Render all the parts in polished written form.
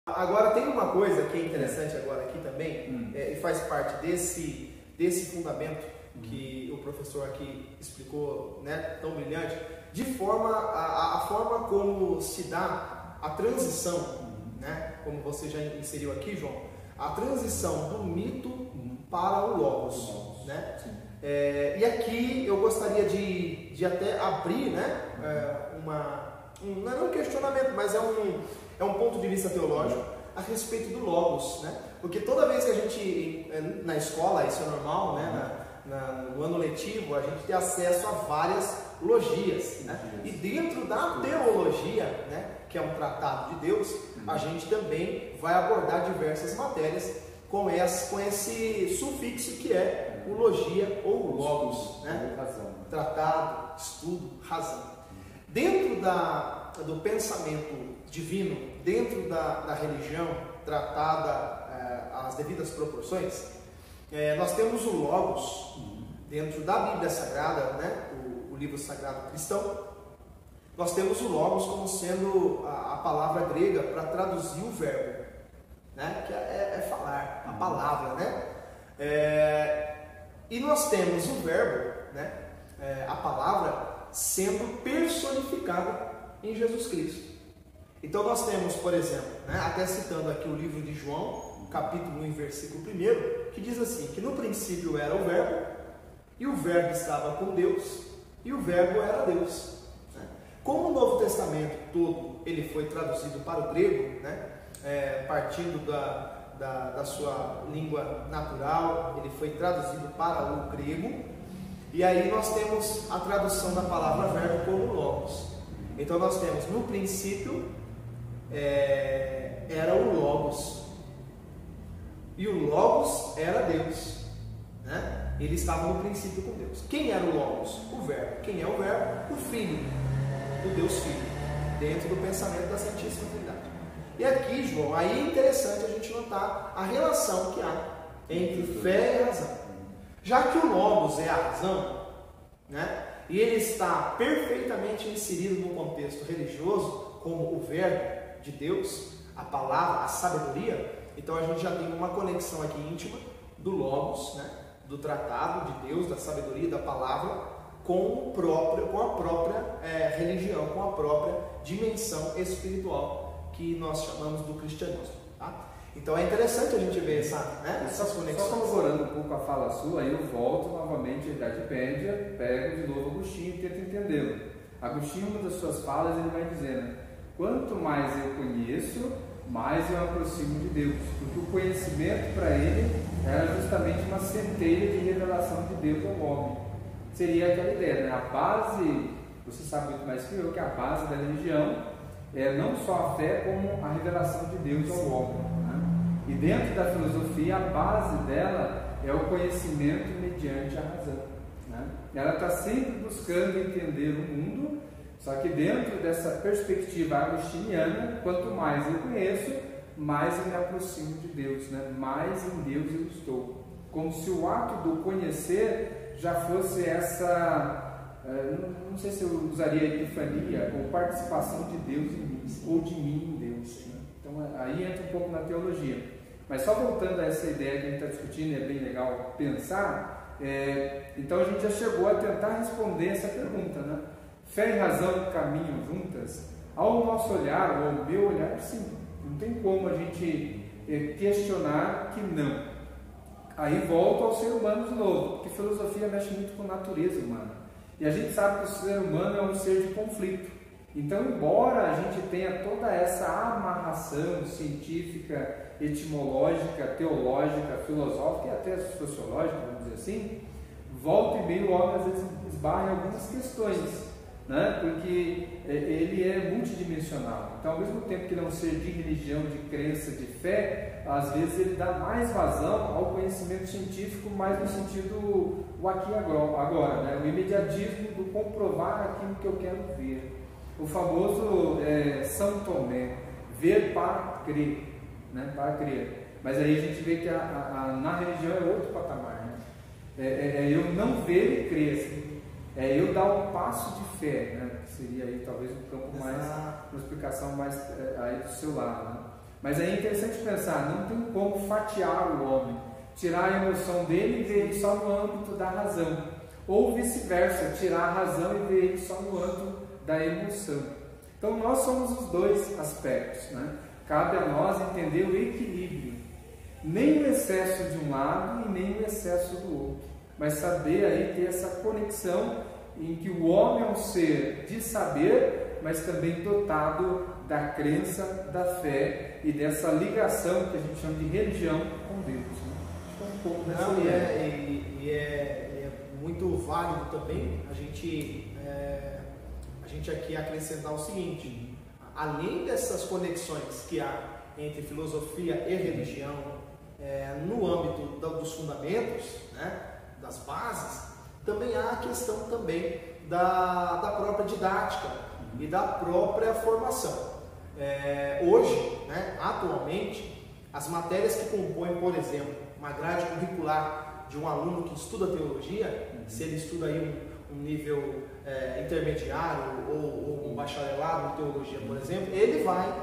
Agora tem uma coisa que é interessante agora aqui também, e faz parte desse fundamento que o professor aqui explicou, né, tão brilhante, de forma a forma como se dá a transição, né, como você já inseriu aqui, João, a transição do mito para o logos, né? E aqui eu gostaria de até abrir, né, não é um questionamento, mas é um ponto de vista teológico a respeito do logos, né? Porque toda vez que a gente, na escola, isso é normal, né? No ano letivo, a gente tem acesso a várias logias, né? E dentro da teologia, né, que é um tratado de Deus, a gente também vai abordar diversas matérias com esse sufixo que é o logia ou logos, né? Tratado, estudo, razão. Dentro do pensamento divino, dentro da religião tratada às devidas proporções, nós temos o logos dentro da Bíblia Sagrada, né? O livro sagrado cristão. Nós temos o logos como sendo a palavra grega para traduzir o verbo, né? Que é falar, a palavra, né? E nós temos o verbo, né? A palavra sendo personificada em Jesus Cristo. Então nós temos, por exemplo, né, até citando aqui o livro de João, capítulo 1, versículo 1, que diz assim, que no princípio era o verbo, e o verbo estava com Deus, e o verbo era Deus. Como o Novo Testamento todo ele foi traduzido para o grego, né, partindo da sua língua natural, ele foi traduzido para o grego, e aí nós temos a tradução da palavra verbo como logos. Então nós temos no princípio era o logos, e o logos era Deus, né? Ele estava no princípio com Deus. Quem era o logos? O verbo. Quem é o verbo? O Filho, o Deus Filho, dentro do pensamento da Santíssima Trindade. E aqui, João, aí é interessante a gente notar a relação que há entre fé e razão. Já que o logos é a razão, né? E ele está perfeitamente inserido no contexto religioso como o verbo de Deus, a palavra, a sabedoria, então a gente já tem uma conexão aqui íntima do logos, né? Do tratado de Deus, da sabedoria, da palavra, com a própria religião, com a própria dimensão espiritual que nós chamamos do cristianismo, tá? Então é interessante a gente ver essas conexões. Só corroborando um pouco a fala sua, aí eu volto novamente à Idade Média, pego de novo Agostinho e tento entendê-lo. Agostinho, uma das suas falas, ele vai dizendo: quanto mais eu conheço, mais eu aproximo de Deus, porque o conhecimento para ele era justamente uma centelha de revelação de Deus ao homem. Seria aquela ideia, né? A base, você sabe muito mais que eu, que a base da religião é não só a fé, como a revelação de Deus ao homem. E dentro da filosofia, a base dela é o conhecimento mediante a razão, né? Ela está sempre buscando entender o mundo, só que dentro dessa perspectiva agostiniana, quanto mais eu conheço, mais eu me aproximo de Deus, né? Mais em Deus eu estou. Como se o ato do conhecer já fosse essa, não sei se eu usaria epifania, ou participação de Deus em mim, ou de mim em Deus, né? Então aí entra um pouco na teologia. Mas só voltando a essa ideia que a gente está discutindo, é bem legal pensar, então a gente já chegou a tentar responder essa pergunta, né? Fé e razão caminham juntas? Ao nosso olhar, ou ao meu olhar, sim. Não tem como a gente questionar que não. Aí volta ao ser humano de novo, porque filosofia mexe muito com a natureza humana. E a gente sabe que o ser humano é um ser de conflito. Então, embora a gente tenha toda essa amarração científica, etimológica, teológica, filosófica e até sociológica, vamos dizer assim, volta e meia o homem às vezes esbarra em algumas questões, né? Porque ele é multidimensional. Então, ao mesmo tempo que não ser de religião, de crença, de fé, às vezes ele dá mais vazão ao conhecimento científico, mais no sentido o aqui e agora, né? O imediatismo do comprovar aquilo que eu quero ver. O famoso São Tomé, ver para crer, né? Para crer. Mas aí a gente vê que na religião é outro patamar, né? Eu não ver e crer, assim. Eu dar um passo de fé, né? Que seria aí talvez um campo mais, uma explicação mais aí do seu lado, né? Mas é interessante pensar, não tem como fatiar o homem, tirar a emoção dele e ver ele só no âmbito da razão, ou vice-versa, tirar a razão e ver ele só no âmbito da emoção. Então nós somos os dois aspectos, né? Cabe a nós entender o equilíbrio, nem o excesso de um lado e nem o excesso do outro, mas saber aí ter essa conexão em que o homem é um ser de saber, mas também dotado da crença, da fé e dessa ligação que a gente chama de religião com Deus. Né? Acho que é um pouco dessa ideia. É muito válido também a gente aqui acrescentar o seguinte: além dessas conexões que há entre filosofia e religião no âmbito dos fundamentos, né, das bases, também há a questão também da própria didática e da própria formação. Hoje, né, atualmente, as matérias que compõem, por exemplo, uma grade curricular de um aluno que estuda teologia, se ele estuda aí um nível intermediário ou um bacharelado em teologia, por exemplo, ele vai,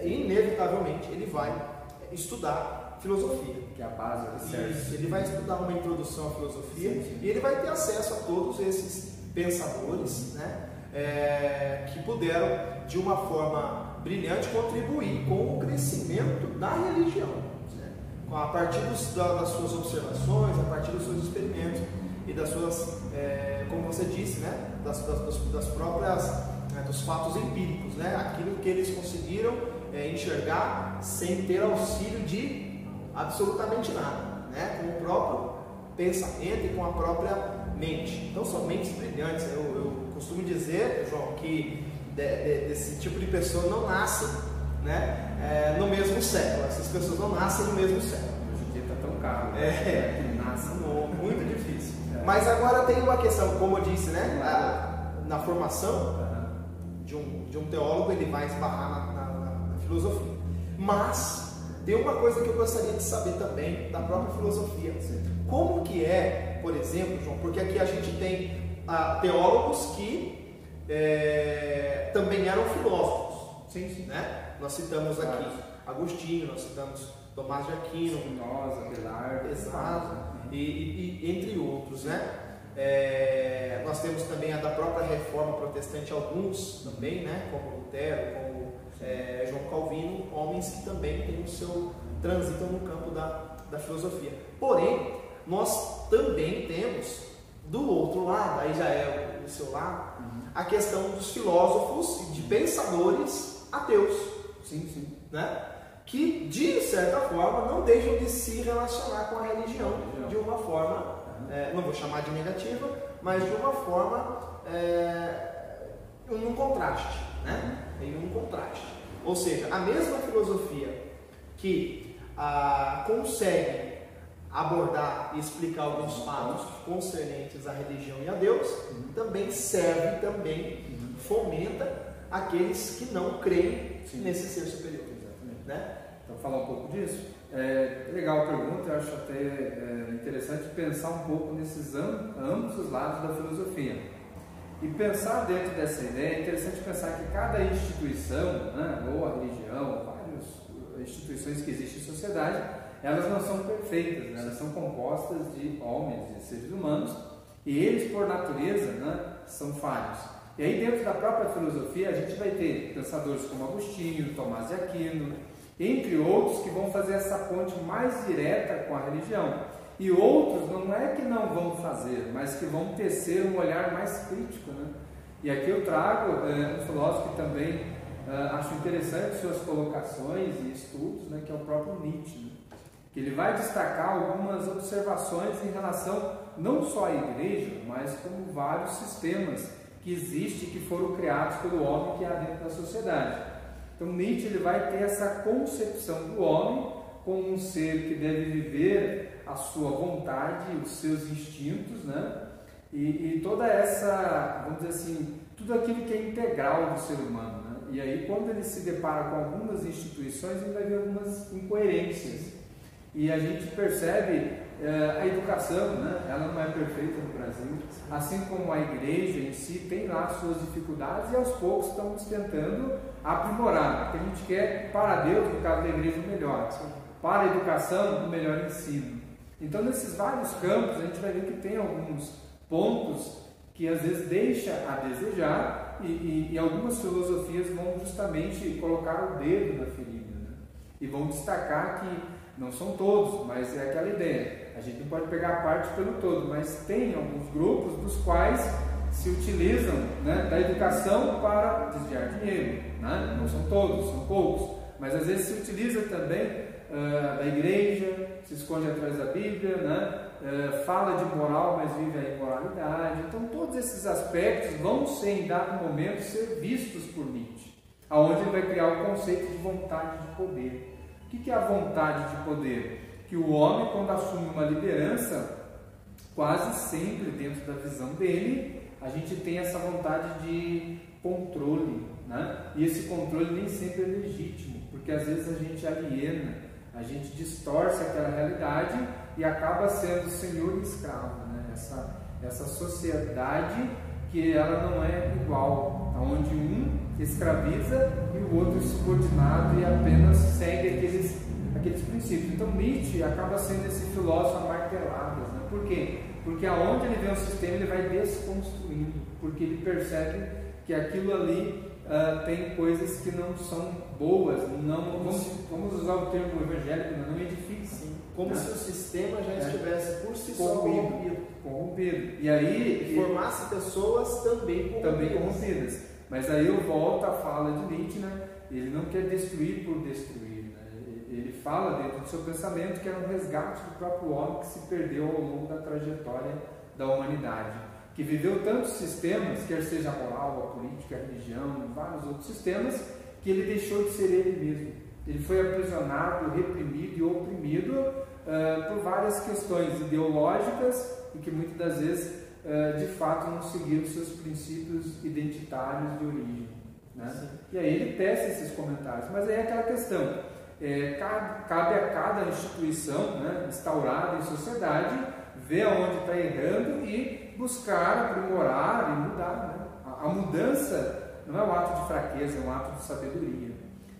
inevitavelmente, ele vai estudar filosofia. Que é a base do Isso, ele vai estudar uma introdução à filosofia, sim. E ele vai ter acesso a todos esses pensadores, né, que puderam, de uma forma brilhante, contribuir com o crescimento da religião, né, a partir das suas observações, a partir dos seus experimentos e das suas, como você disse, né, das próprias, dos fatos empíricos, né, aquilo que eles conseguiram enxergar sem ter auxílio de absolutamente nada, né, com o próprio pensamento e com a própria mente. Então são mentes brilhantes. Eu costumo dizer, João, que desse tipo de pessoa não nasce, né, no mesmo século. Essas pessoas não nascem no mesmo século. Hoje em dia está tão caro, nasce muito difícil. Mas agora tem uma questão, como eu disse, né, na formação de um teólogo, ele vai esbarrar na filosofia. Mas tem uma coisa que eu gostaria de saber também da própria filosofia. Como que por exemplo, João, porque aqui a gente tem teólogos que também eram filósofos. Sim. Né? Nós citamos aqui Agostinho, nós citamos Tomás de Aquino, Spinoza, Abelardo, exato, e entre outros, né? Nós temos também a da própria Reforma Protestante, alguns também, né? Como Lutero, como João Calvino, homens que também têm transitam no campo da filosofia. Porém, nós também temos do outro lado, aí já é o seu lado, a questão dos filósofos e de pensadores ateus. Sim. Né? Que, de certa forma, não deixam de se relacionar com a religião de uma forma, não vou chamar de negativa, mas de uma forma, num contraste, né? Em um contraste. Ou seja, a mesma filosofia que consegue abordar e explicar alguns fatos concernentes à religião e a Deus, também serve, fomenta aqueles que não creem nesse ser superior. Né? Então, falar um pouco disso. Legal a pergunta, eu acho até interessante pensar um pouco nesses ambos os lados da filosofia. E pensar dentro dessa ideia, é interessante pensar que cada instituição, né, ou a religião, várias instituições que existem em sociedade, elas não são perfeitas, né? Elas são compostas de homens, de seres humanos, e eles, por natureza, né, são falhos. E aí, dentro da própria filosofia, a gente vai ter pensadores como Agostinho, Tomás de Aquino, entre outros, que vão fazer essa ponte mais direta com a religião. E outros não é que não vão fazer, mas que vão tecer um olhar mais crítico, né? E aqui eu trago um filósofo que também acho interessante suas colocações e estudos, né, que é o próprio Nietzsche, né? Que ele vai destacar algumas observações em relação não só à igreja, mas como vários sistemas que existem e que foram criados pelo homem que há dentro da sociedade. Então Nietzsche ele vai ter essa concepção do homem como um ser que deve viver a sua vontade, os seus instintos, né? E toda essa, vamos dizer assim, tudo aquilo que é integral do ser humano, né? E aí quando ele se depara com algumas instituições, ele vai ver algumas incoerências. E a gente percebe a educação, né, ela não é perfeita no Brasil, assim como a igreja em si tem lá suas dificuldades e aos poucos estamos tentando aprimorar, porque a gente quer para Deus, no caso da igreja, o melhor, para a educação, o melhor ensino. Então, nesses vários campos, a gente vai ver que tem alguns pontos que às vezes deixa a desejar e algumas filosofias vão justamente colocar o dedo na ferida, né? E vão destacar que não são todos, mas é aquela ideia. A gente não pode pegar a parte pelo todo, mas tem alguns grupos dos quais se utilizam, né, da educação para desviar dinheiro, né? Não são todos, são poucos, mas às vezes se utiliza também da igreja, se esconde atrás da Bíblia, né? Fala de moral, mas vive a imoralidade. Então todos esses aspectos vão ser em dado momento ser vistos por Nietzsche, aonde ele vai criar o conceito de vontade de poder. O que é a vontade de poder? Que o homem, quando assume uma liderança, quase sempre dentro da visão dele, a gente tem essa vontade de controle, né? E esse controle nem sempre é legítimo, porque às vezes a gente aliena, a gente distorce aquela realidade e acaba sendo senhor e escravo, né? Essa sociedade que ela não é igual, onde um escraviza e o outro é subordinado e apenas segue aqueles princípios. Então Nietzsche acaba sendo esse filósofo amartelado, né? Por quê? Porque aonde ele vê um sistema, ele vai desconstruindo, porque ele percebe que aquilo ali tem coisas que não são boas, não, vamos usar o termo evangélico, não edifica. Sim, como se o sistema já estivesse por si só corrompido. E aí formasse pessoas também corrompidas. Mas aí eu volto à fala de Nietzsche, né? Ele não quer destruir por destruir, né? Ele fala dentro do seu pensamento que era um resgate do próprio homem que se perdeu ao longo da trajetória da humanidade, que viveu tantos sistemas, quer seja a moral, a política, a religião, vários outros sistemas, que ele deixou de ser ele mesmo. Ele foi aprisionado, reprimido e oprimido por várias questões ideológicas e que muitas das vezes de fato não seguiram seus princípios identitários de origem, né? E aí ele tece esses comentários, mas aí é aquela questão, cabe a cada instituição, né, instaurada em sociedade ver aonde está errando e buscar aprimorar e mudar, né? A mudança não é um ato de fraqueza, é um ato de sabedoria.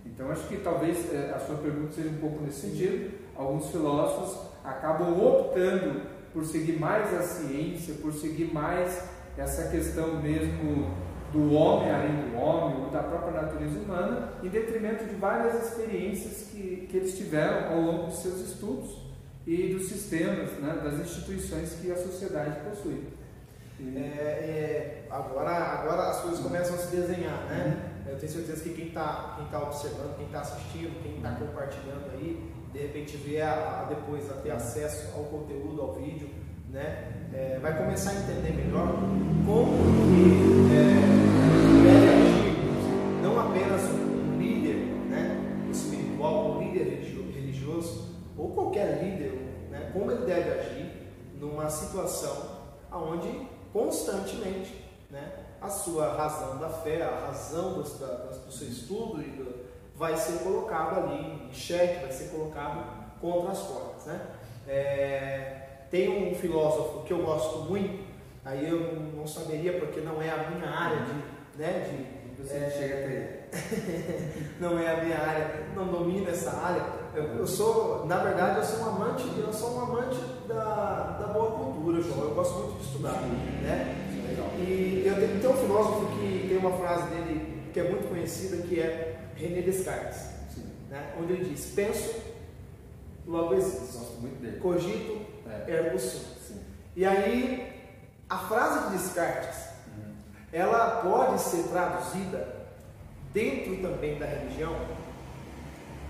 Então acho que talvez a sua pergunta seja um pouco nesse sentido. Alguns filósofos acabam optando por seguir mais a ciência, por seguir mais essa questão mesmo do homem além do homem, ou da própria natureza humana, em detrimento de várias experiências que eles tiveram ao longo de seus estudos e dos sistemas, né, das instituições que a sociedade possui. Agora as coisas começam a se desenhar, né? Eu tenho certeza que quem está observando, quem está assistindo, quem está compartilhando aí, de repente vê depois a ter acesso ao conteúdo, ao vídeo, né? Vai começar a entender melhor como que deve agir não apenas um líder, né, espiritual, um líder religioso, ou qualquer líder, né, como ele deve agir numa situação onde constantemente, né, a sua razão da fé, a razão do seu estudo vai ser colocado ali em xeque, vai ser colocado contra as cordas, né? Tem um filósofo que eu gosto muito, aí eu não saberia porque não é a minha área você chega até não é a minha área, não domino essa área. Eu sou, na verdade, eu sou um amante da boa cultura, João. Eu gosto muito de estudar, né? E tem um filósofo que tem uma frase dele que é muito conhecida, que é René Descartes, né? Onde ele diz: penso, logo existo. Gosto muito dele. Cogito, ergo sum. E aí, a frase de Descartes, ela pode ser traduzida dentro também da religião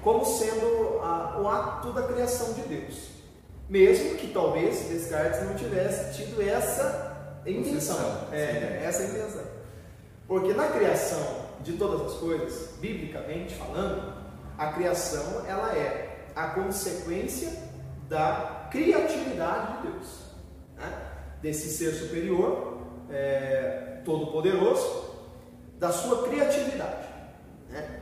como sendo o ato da criação de Deus, mesmo que talvez Descartes não tivesse tido essa intenção, essa intenção, porque na criação de todas as coisas, biblicamente falando, a criação ela é a consequência da criatividade de Deus, né? Desse ser superior, todo-poderoso, da sua criatividade, né?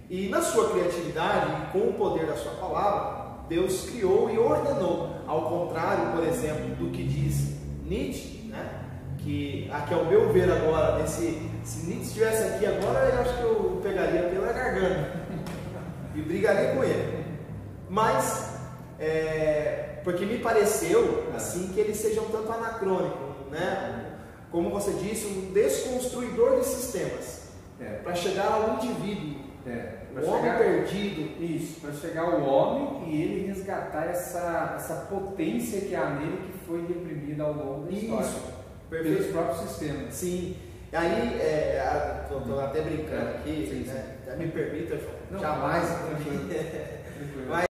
E na sua criatividade e com o poder da sua palavra, Deus criou e ordenou. Ao contrário, por exemplo, do que diz Nietzsche, né? Que aqui ao meu ver agora, se Nietzsche estivesse aqui agora, eu acho que eu pegaria pela garganta e brigaria com ele. Mas, porque me pareceu assim que ele seja um tanto anacrônico, né? Como você disse, um desconstruidor de sistemas, para chegar ao indivíduo, o homem perdido. Isso, para chegar ao homem e ele resgatar essa potência que há nele, que foi reprimida ao longo da história. Pelos próprios sistemas. Sim. E aí, estou até brincando aqui, né? Me permita, jamais.